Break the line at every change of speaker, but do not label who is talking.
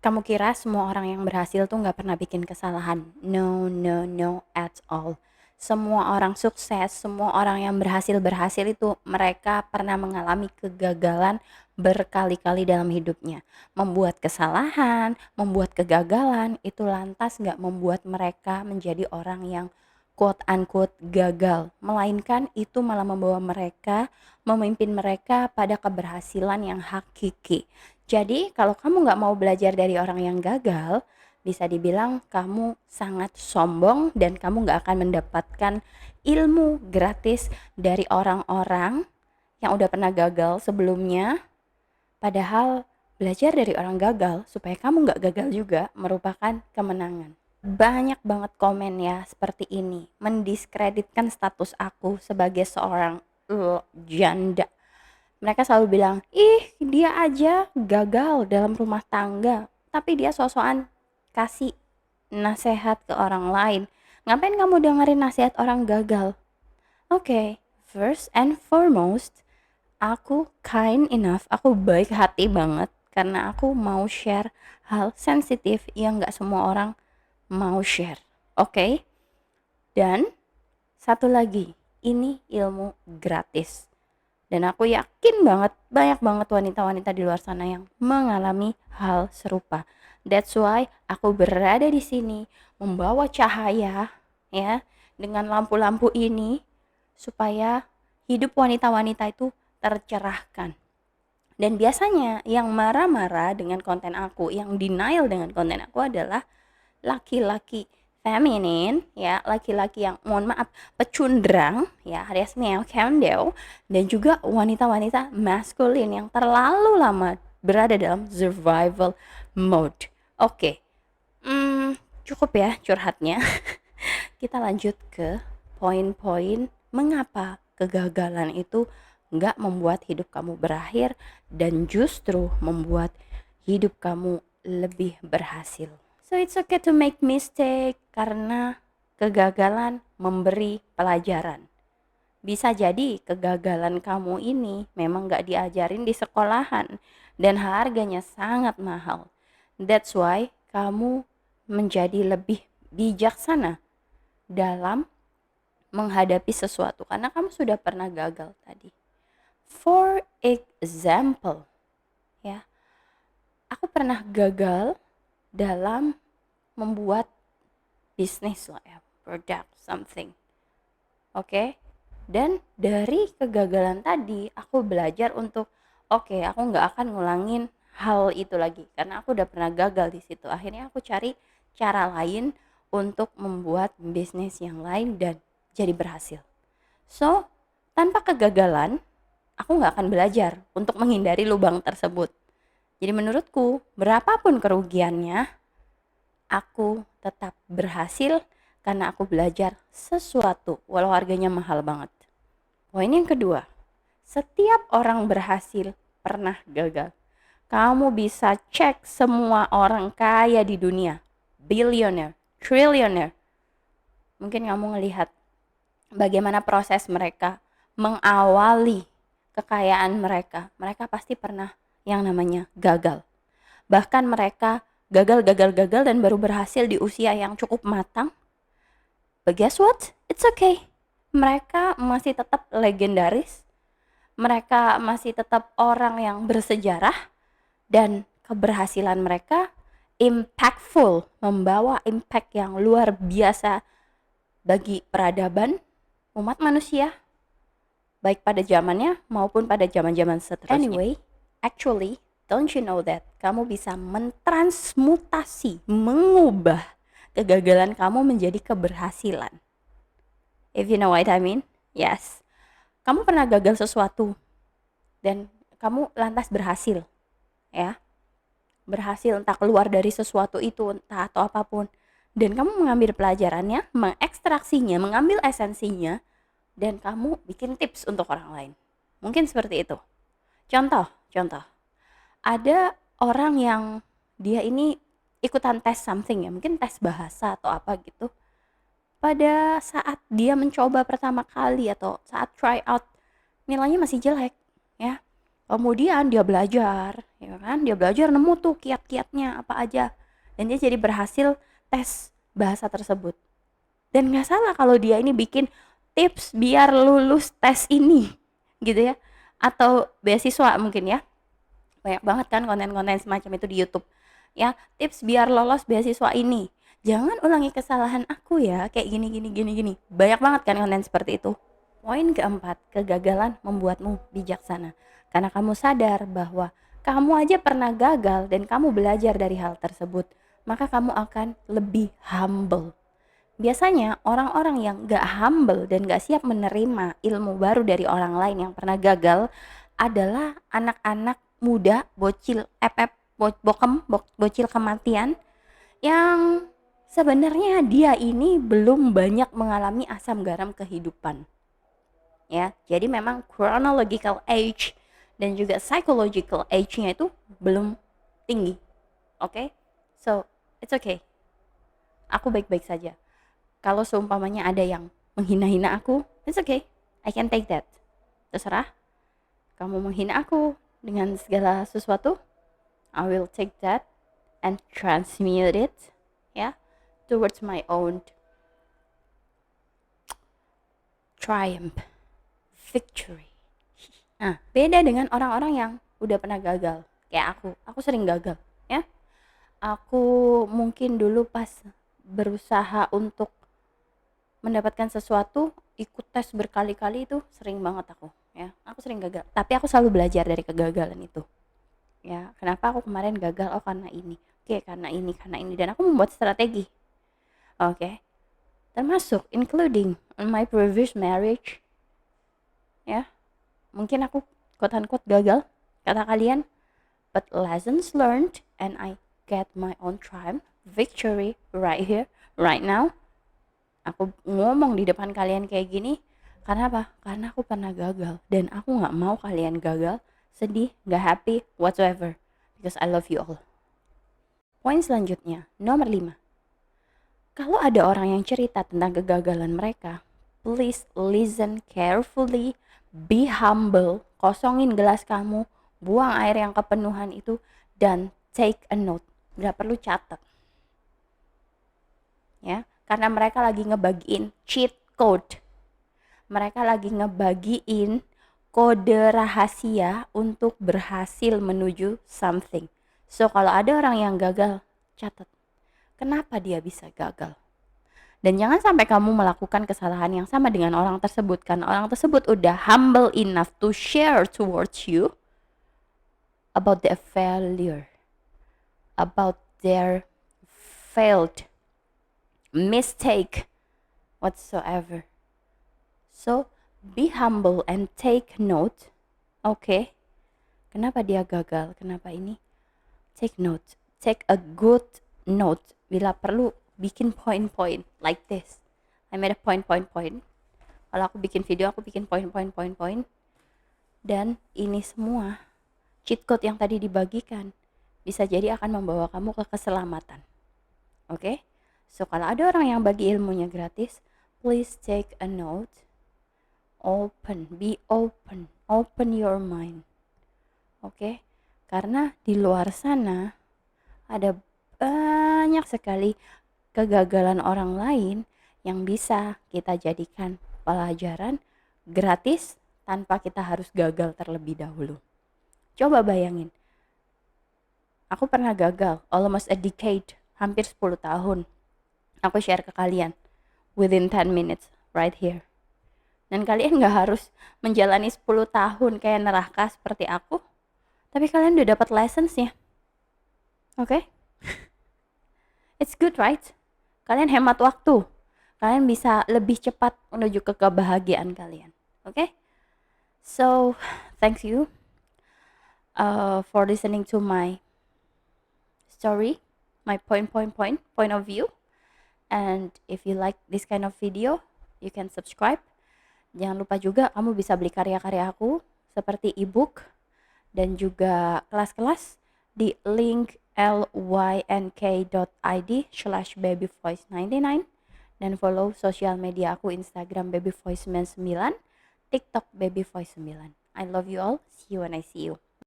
Kamu kira semua orang yang berhasil tuh nggak pernah bikin kesalahan? No, no, no at all. Semua orang sukses, semua orang yang berhasil itu mereka pernah mengalami kegagalan berkali-kali dalam hidupnya. Membuat kesalahan, membuat kegagalan itu lantas nggak membuat mereka menjadi orang yang quote unquote gagal, melainkan itu malah membawa mereka, memimpin mereka pada keberhasilan yang hakiki. Jadi kalau kamu nggak mau belajar dari orang yang gagal, bisa dibilang kamu sangat sombong dan kamu nggak akan mendapatkan ilmu gratis dari orang-orang yang udah pernah gagal sebelumnya. Padahal belajar dari orang gagal supaya kamu nggak gagal juga merupakan kemenangan. Banyak banget komen ya seperti ini, mendiskreditkan status aku sebagai seorang janda. Mereka selalu bilang, ih dia aja gagal dalam rumah tangga, tapi dia sosokan kasih nasihat ke orang lain. Ngapain kamu dengerin nasihat orang gagal? Oke, first and foremost, aku kind enough, aku baik hati banget karena aku mau share hal sensitif yang gak semua orang mau share. Oke? Dan satu lagi, ini ilmu gratis. Dan aku yakin banget banyak banget wanita-wanita di luar sana yang mengalami hal serupa. That's why aku berada di sini membawa cahaya ya dengan lampu-lampu ini supaya hidup wanita-wanita itu tercerahkan. Dan biasanya yang marah-marah dengan konten aku, yang denial dengan konten aku adalah laki-laki feminin ya, laki-laki yang mohon maaf pecundrang ya, alias male candle, dan juga wanita-wanita maskulin yang terlalu lama berada dalam survival mode. Oke, cukup ya curhatnya. Kita lanjut ke poin-poin mengapa kegagalan itu nggak membuat hidup kamu berakhir dan justru membuat hidup kamu lebih berhasil. So it's okay to make mistake karena kegagalan memberi pelajaran. Bisa jadi kegagalan kamu ini memang gak diajarin di sekolahan dan harganya sangat mahal. That's why kamu menjadi lebih bijaksana dalam menghadapi sesuatu karena kamu sudah pernah gagal tadi. For example, ya, aku pernah gagal dalam membuat bisnis lah ya, product something. Oke. Dan dari kegagalan tadi aku belajar untuk oke, aku nggak akan ngulangin hal itu lagi karena aku udah pernah gagal di situ. Akhirnya aku cari cara lain untuk membuat bisnis yang lain dan jadi berhasil. So, tanpa kegagalan, aku nggak akan belajar untuk menghindari lubang tersebut. Jadi menurutku, berapapun kerugiannya, aku tetap berhasil karena aku belajar sesuatu walau harganya mahal banget. Poin yang kedua, setiap orang berhasil pernah gagal. Kamu bisa cek semua orang kaya di dunia, billionaire, trillionaire. Mungkin kamu ngelihat bagaimana proses mereka mengawali kekayaan mereka. Mereka pasti pernah yang namanya gagal. Bahkan mereka gagal dan baru berhasil di usia yang cukup matang. But guess what? It's okay. Mereka masih tetap legendaris. Mereka masih tetap orang yang bersejarah dan keberhasilan mereka impactful, membawa impact yang luar biasa bagi peradaban umat manusia, baik pada zamannya maupun pada zaman-zaman seterusnya. Anyway, actually, don't you know that kamu bisa mentransmutasi, mengubah kegagalan kamu menjadi keberhasilan. If you know what I mean? Yes. Kamu pernah gagal sesuatu dan kamu lantas berhasil, ya. Berhasil entah keluar dari sesuatu itu, entah atau apapun. Dan kamu mengambil pelajarannya, mengekstraksinya, mengambil esensinya, dan kamu bikin tips untuk orang lain. Mungkin seperti itu. Contoh. Ada orang yang dia ini ikutan tes something ya, mungkin tes bahasa atau apa gitu. Pada saat dia mencoba pertama kali atau saat try out, nilainya masih jelek ya. Kemudian dia belajar, ya kan? Dia belajar nemu tuh kiat-kiatnya apa aja. Dan dia jadi berhasil tes bahasa tersebut. Dan nggak salah kalau dia ini bikin tips biar lulus tes ini, gitu ya. Atau beasiswa mungkin ya. Banyak banget kan konten-konten semacam itu di YouTube. Ya, tips biar lolos beasiswa ini. Jangan ulangi kesalahan aku ya, kayak gini gini gini gini. Banyak banget kan konten seperti itu. Poin keempat, kegagalan membuatmu bijaksana. Karena kamu sadar bahwa kamu aja pernah gagal dan kamu belajar dari hal tersebut, maka kamu akan lebih humble. Biasanya orang-orang yang gak humble dan gak siap menerima ilmu baru dari orang lain yang pernah gagal adalah anak-anak muda, bocil bocil kematian yang sebenarnya dia ini belum banyak mengalami asam garam kehidupan. Ya, jadi memang chronological age dan juga psychological age-nya itu belum tinggi. Oke? So, it's okay. Aku baik-baik saja. Kalau seumpamanya ada yang menghina-hina aku, it's okay. I can take that. Terserah. Kamu menghina aku dengan segala sesuatu, I will take that and transmute it, ya, towards my own triumph, victory. Nah, beda dengan orang-orang yang udah pernah gagal. Kayak aku sering gagal, ya. Aku mungkin dulu pas berusaha untuk mendapatkan sesuatu, ikut tes berkali-kali itu sering banget aku, ya. Aku sering gagal, tapi aku selalu belajar dari kegagalan itu. Ya, kenapa aku kemarin gagal? Oh, karena ini. Oke, karena ini dan aku membuat strategi. Oke. Termasuk including in my previous marriage. Ya, mungkin aku quote unquote gagal kata kalian, but lessons learned and I get my own triumph, victory right here, right now. Aku ngomong di depan kalian kayak gini karena apa? Karena aku pernah gagal dan aku nggak mau kalian gagal, sedih, nggak happy, whatsoever, because I love you all. Poin selanjutnya, nomor 5. Kalau ada orang yang cerita tentang kegagalan mereka, please listen carefully, be humble, kosongin gelas kamu, buang air yang kepenuhan itu, dan take a note. Gak perlu catat. Ya, karena mereka lagi ngebagiin cheat code. Mereka lagi ngebagiin kode rahasia untuk berhasil menuju something. So, kalau ada orang yang gagal, catat. Kenapa dia bisa gagal? Dan jangan sampai kamu melakukan kesalahan yang sama dengan orang tersebut, karena orang tersebut udah humble enough to share towards you about their failure, about their failed mistake whatsoever. So, be humble and take note. Okay, kenapa dia gagal? Kenapa ini? Take note. Take a good note. Bila perlu, bikin point-point like this. I made a point. Kalau aku bikin video, aku bikin point. Dan ini semua cheat code yang tadi dibagikan bisa jadi akan membawa kamu ke keselamatan. Oke? So, kalau ada orang yang bagi ilmunya gratis, please take a note. Be open your mind. Oke? Karena di luar sana ada banyak sekali kegagalan orang lain yang bisa kita jadikan pelajaran gratis tanpa kita harus gagal terlebih dahulu. Coba bayangin, aku pernah gagal almost a decade, hampir 10 tahun. Aku share ke kalian within 10 minutes right here. Dan kalian gak harus menjalani 10 tahun kayak neraka seperti aku, tapi kalian udah dapat lessons-nya. Oke? It's good, right? Kalian hemat waktu. Kalian bisa lebih cepat menuju ke kebahagiaan kalian. Oke? So, thanks you for listening to my story, my point of view. And if you like this kind of video, you can subscribe. Jangan lupa juga kamu bisa beli karya-karya aku seperti ebook dan juga kelas-kelas di link lynkid.id/babyvoice99 dan follow sosial media aku Instagram babyvoice99, TikTok babyvoice9. I love you all. See you when I see you.